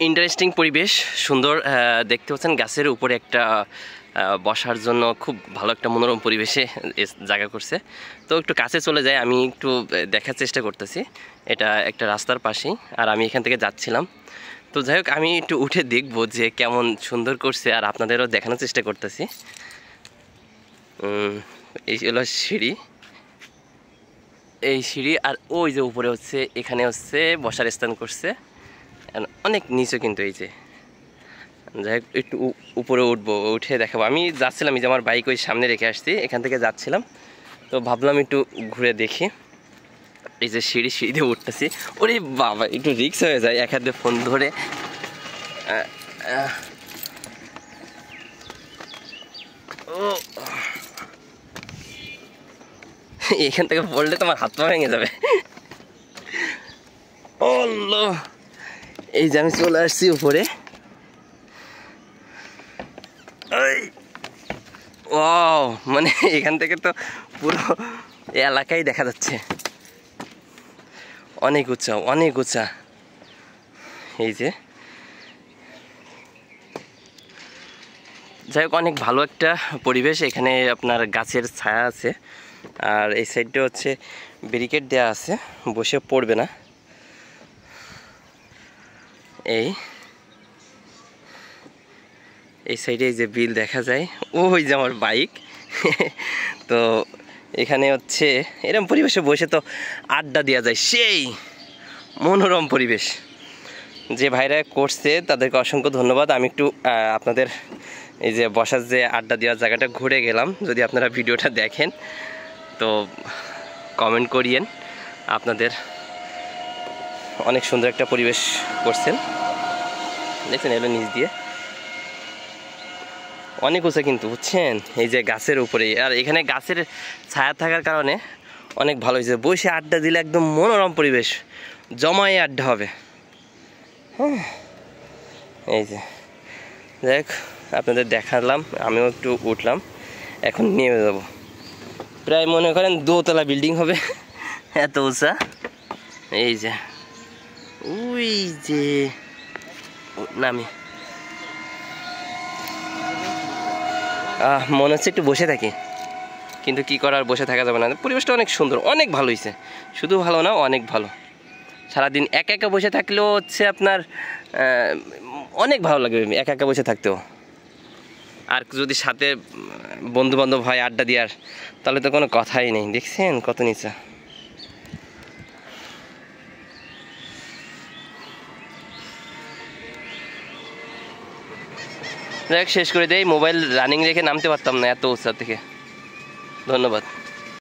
Interesting পরিবেশ, সুন্দর দেখতে পাচ্ছেন। গাছের উপরে একটা বসার জন্য খুব ভালো একটা মনোরম পরিবেশে জায়গা করছে। তো একটু কাছে চলে যায়, আমি একটু দেখার চেষ্টা করতেছি। এটা একটা রাস্তার পাশেই, আর আমি এখান থেকে যাচ্ছিলাম। তো যাই হোক, আমি একটু উঠে দেখবো যে কেমন সুন্দর করছে, আর আপনাদেরও দেখানোর চেষ্টা করতেছি। এই হলো সিঁড়ি, এই সিঁড়ি, আর ওই যে উপরে হচ্ছে, এখানে হচ্ছে বসার স্থান করছে। অনেক নিচে কিন্তু, এই যে যাই হোক একটু উপরে উঠবো, উঠে দেখাবো। আমি যাচ্ছিলাম, এই যে আমার বাইক ওই সামনে রেখে আসছি, এখান থেকে যাচ্ছিলাম, তো ভাবলাম একটু ঘুরে দেখি। এই যে সিঁড়ি দিয়ে উঠতেছি। ওরে বাবা, একটু রিস্ক হয়ে যায় এক হাতে ফোন ধরে। এখান থেকে পড়লে তোমার হাত পা ভেঙে যাবে। এই যে আমি চলে আসছি উপরে। ওয়াও, মানে এখান থেকে তো পুরো এলাকাই দেখা যাচ্ছে। অনেক উঁচা, অনেক উঁচা। এই যে যাই হোক, অনেক ভালো একটা পরিবেশ। এখানে আপনার গাছের ছায়া আছে, আর এই সাইডটা হচ্ছে ব্যারিকেড দেওয়া আছে, বসে পড়বে না। এই সাইডে এই যে বিল দেখা যায়, ওই যে আমার বাইক। তো এখানে হচ্ছে এরকম পরিবেশে বসে তো আড্ডা দেওয়া যায়, সেই মনোরম পরিবেশ। যে ভাইরা করছে তাদেরকে অসংখ্য ধন্যবাদ। আমি একটু আপনাদের এই যে বসার যে আড্ডা দেওয়ার জায়গাটা ঘুরে গেলাম। যদি আপনারা ভিডিওটা দেখেন তো কমেন্ট করিয়েন। আপনাদের অনেক সুন্দর একটা পরিবেশ করছেন, দেখছেন, এলো নিচ দিয়ে অনেক উঁচা কিন্তু, বুঝছেন, এই যে গাছের উপরে। আর এখানে গাছের ছায়া থাকার কারণে অনেক ভালো হয়েছে, বসে আড্ডা দিলে একদম মনোরম পরিবেশ, জমায়ে আড্ডা হবে। হ্যাঁ, এই যে দেখ, আপনাদের দেখালাম, আমিও একটু উঠলাম, এখন নেমে যাব। প্রায় মনে করেন 2 তলা বিল্ডিং হবে, এত উঁচা। এই যে ওই যে নামি, মনে হচ্ছে একটু বসে থাকি, কিন্তু কি করার, বসে থাকা যাবে না। পরিবেশটা অনেক সুন্দর, অনেক ভালো হয়েছে, শুধু ভালো না, অনেক ভালো। সারাদিন একা একা বসে থাকলেও হচ্ছে আপনার অনেক ভালো লাগবে একা একা বসে থাকতেও। আর যদি সাথে বন্ধু বান্ধব হয় আড্ডা দেওয়ার, তাহলে তো কোনো কথাই নেই। দেখছেন কত নিচে। দেখ, শেষ করে দেই। মোবাইল রানিং রেখে নামতে পারতাম না এত উঁচা থেকে। ধন্যবাদ।